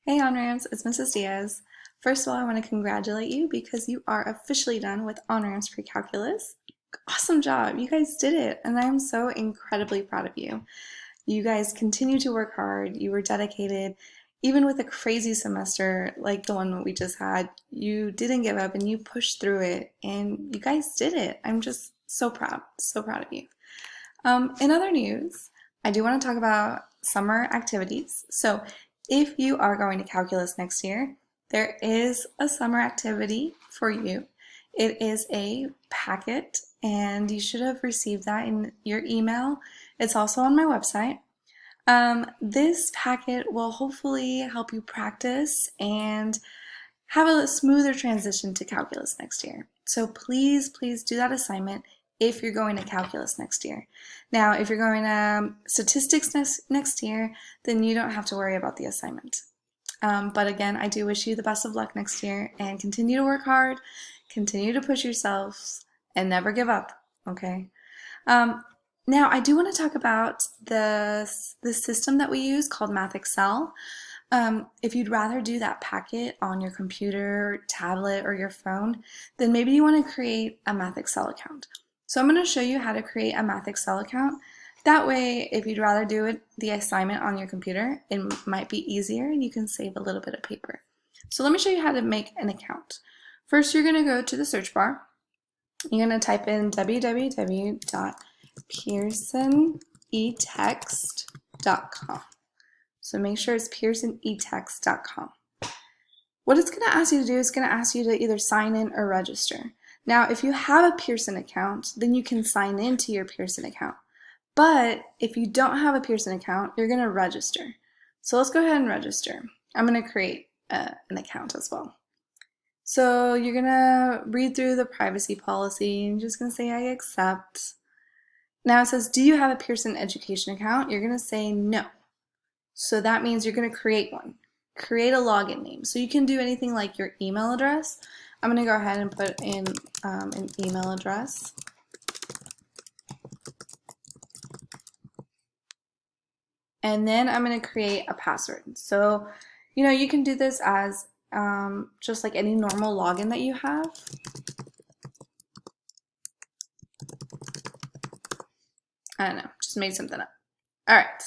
Hey OnRamps, it's Mrs. Diaz. First of all, I want to congratulate you because you are officially done with OnRamps Pre-Calculus. Awesome job, you guys did it, and I'm so incredibly proud of you. You guys continue to work hard, you were dedicated, even with a crazy semester like the one that we just had, you didn't give up and you pushed through it, and you guys did it. I'm just so proud of you. In other news, I do want to talk about summer activities. So if you are going to calculus next year, there is a summer activity for you. It is a packet, and you should have received that in your email. It's also on my website. This packet will hopefully help you practice and have a smoother transition to calculus next year. So please do that assignment if you're going to calculus next year. Now, if you're going to statistics next year, then you don't have to worry about the assignment. But again, I do wish you the best of luck next year, and continue to work hard, continue to push yourselves, and never give up, okay? Now, I do want to talk about the system that we use called MathXL. If you'd rather do that packet on your computer, tablet, or your phone, then maybe you want to create a MathXL account. So I'm going to show you how to create a MathXL account. That way, if you'd rather do the assignment on your computer, it might be easier and you can save a little bit of paper. So let me show you how to make an account. First, you're going to go to the search bar. You're going to type in www.pearsonetext.com. So make sure it's pearsonetext.com. What it's going to ask you to do is going to ask you to either sign in or register. Now, if you have a Pearson account, then you can sign into your Pearson account. But if you don't have a Pearson account, you're going to register. So let's go ahead and register. I'm going to create an account as well. So you're going to read through the privacy policy and just going to say, I accept. Now it says, do you have a Pearson education account? You're going to say no. So that means you're going to create one. Create a login name. So you can do anything like your email address. I'm going to go ahead and put in an email address. And then I'm going to create a password. So, you can do this as just like any normal login that you have. I don't know, just made something up. All right,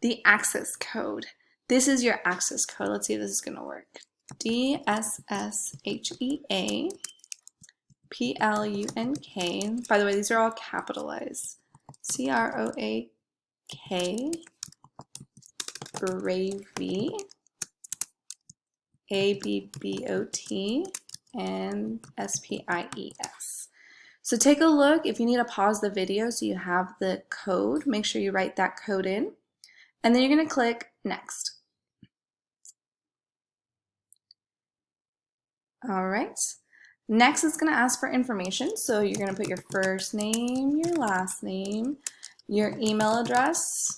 the access code. This is your access code. Let's see if this is going to work. DSSHEAPLUNK. By the way, these are all capitalized. CROAK, gravy, ABBOT, and SPIES. So take a look. If you need to pause the video so you have the code, make sure you write that code in. And then you're going to click Next. All right. Next, it's going to ask for information. So you're going to put your first name, your last name, your email address,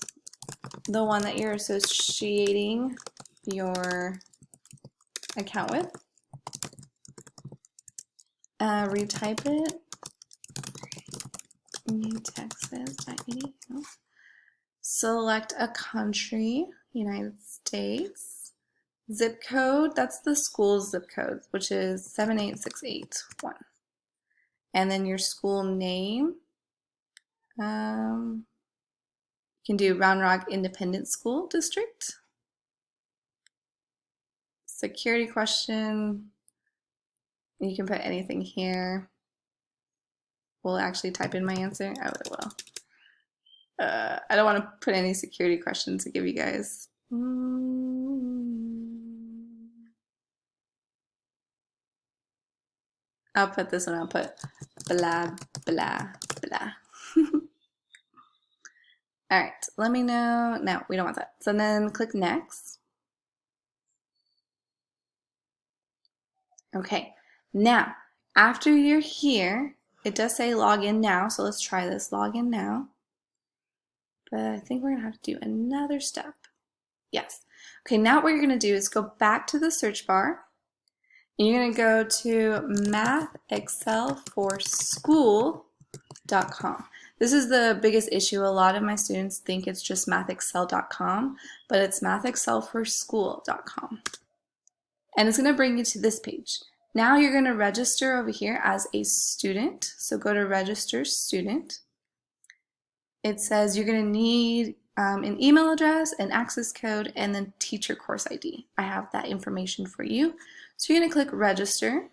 the one that you're associating your account with. Retype it. newtexas.edu. Select a country, United States. Zip code, that's the school's zip code, which is 78681. And then your school name. You can do Round Rock Independent School District. Security question. You can put anything here. We'll actually type in my answer. Oh, it will. I don't want to put any security questions to give you guys. I'll put this one. I'll put blah, blah, blah. All right, let me know. No, we don't want that. So then click Next. Okay, now, after you're here, it does say login now, so let's try this, login now. But I think we're gonna have to do another step. Yes. Okay, now what you're gonna do is go back to the search bar. And you're gonna go to mathexcelforschool.com. This is the biggest issue. A lot of my students think it's just mathexcel.com, but it's mathexcelforschool.com. And it's going to bring you to this page. Now you're going to register over here as a student. So go to register student. It says you're going to need an email address, an access code, and then teacher course ID. I have that information for you. So you're going to click register.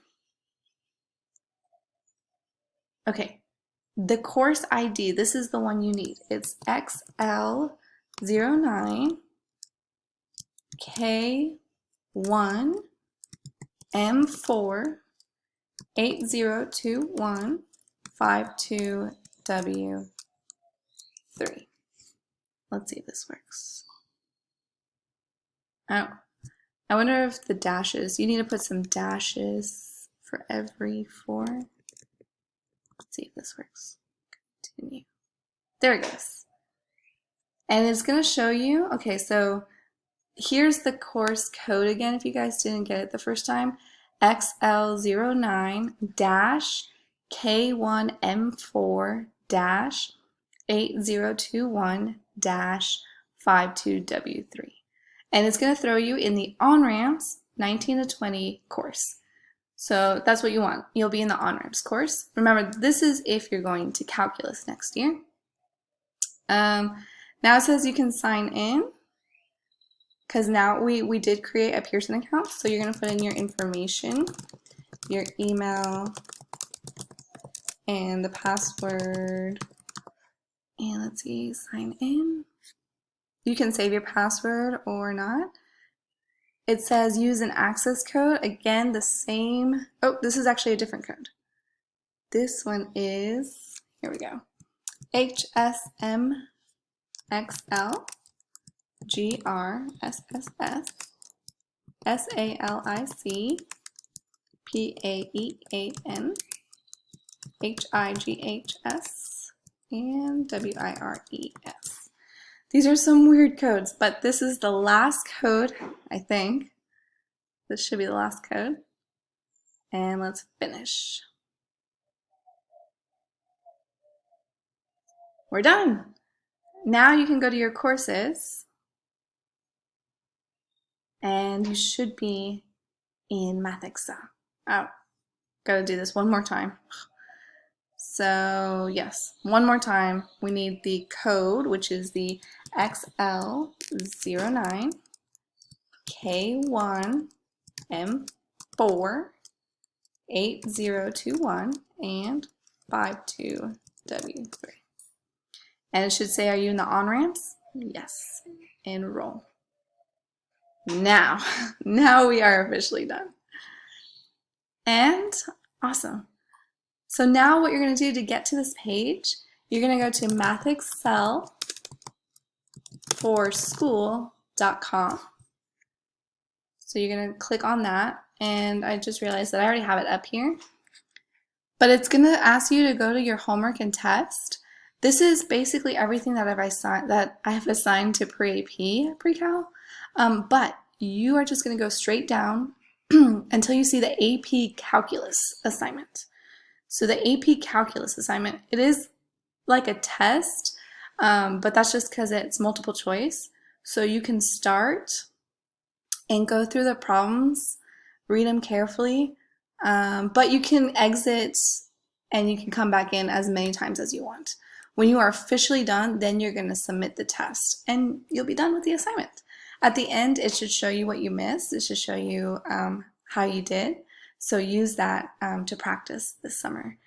Okay, the course ID, this is the one you need. It's XL09 K1 M4 8021 52W3. Let's see if this works. Oh, I wonder if the dashes, you need to put some dashes for every 4. Let's see if this works. Continue. There it goes. And it's going to show you, okay, so here's the course code again if you guys didn't get it the first time. XL09-K1M4-8021-52W3. And it's going to throw you in the OnRamps 19 to 20 course. So that's what you want. You'll be in the OnRamps course. Remember, this is if you're going to calculus next year. Now it says you can sign in, because now we did create a Pearson account. So you're going to put in your information, your email, and the password. And let's see, sign in. You can save your password or not. It says use an access code. Again, the same. Oh, this is actually a different code. This one is, here we go, HSMXL GRSSS SALIC PAEAN HIGHS and WIRES. These are some weird codes, but this is the last code, I think. This should be the last code. And let's finish. We're done. Now you can go to your courses and you should be in MathXL. Oh, gotta do this one more time. So yes, one more time. We need the code, which is the XL09 K1 M4 8021 and 52W3. And it should say, are you in the OnRamps? Yes. Enroll. Now we are officially done. And awesome. So now what you're going to do to get to this page, you're going to go to MathXLforschool.com. So you're going to click on that, and I just realized that I already have it up here. But it's going to ask you to go to your homework and test. This is basically everything that I have assigned to pre-AP, pre-cal, but you are just going to go straight down until you see the AP Calculus assignment. So the AP Calculus assignment, it is like a test, but that's just because it's multiple choice. So you can start and go through the problems, read them carefully, but you can exit and you can come back in as many times as you want. When you are officially done, then you're going to submit the test and you'll be done with the assignment. At the end, it should show you what you missed. It should show you how you did. So use that to practice this summer.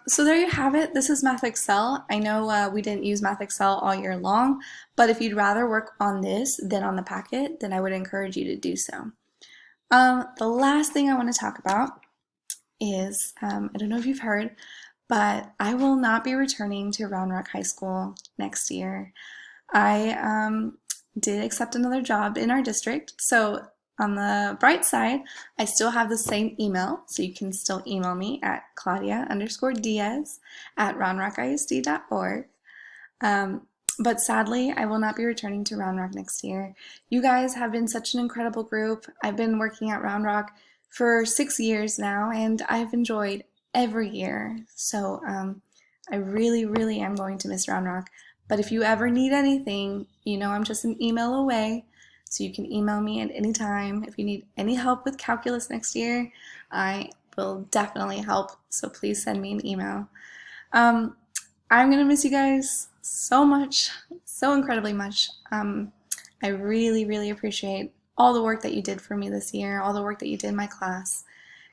So there you have it. This is MathXL. I know we didn't use MathXL all year long, but if you'd rather work on this than on the packet, then I would encourage you to do so. The last thing I want to talk about is, I don't know if you've heard, but I will not be returning to Round Rock High School next year. I did accept another job in our district, so on the bright side, I still have the same email, so you can still email me at claudia_diaz@roundrockisd.org. But sadly, I will not be returning to Round Rock next year. You guys have been such an incredible group. I've been working at Round Rock for 6 years now, and I've enjoyed every year. So I really, really am going to miss Round Rock. But if you ever need anything, you know I'm just an email away. So you can email me at any time. If you need any help with calculus next year, I will definitely help. So please send me an email. I'm gonna miss you guys so much, so incredibly much. I really, really appreciate all the work that you did for me this year, all the work that you did in my class.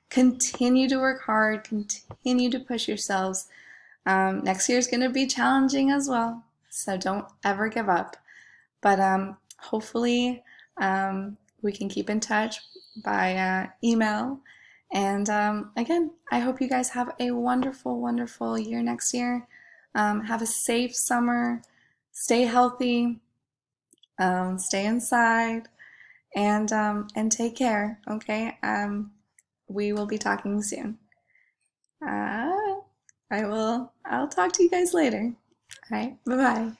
Continue to work hard, continue to push yourselves. Next year is going to be challenging as well, so don't ever give up. But hopefully we can keep in touch by email. And again, I hope you guys have a wonderful, wonderful year next year. Have a safe summer, stay healthy, stay inside, and take care, okay? We will be talking soon. I'll talk to you guys later. All right, bye-bye.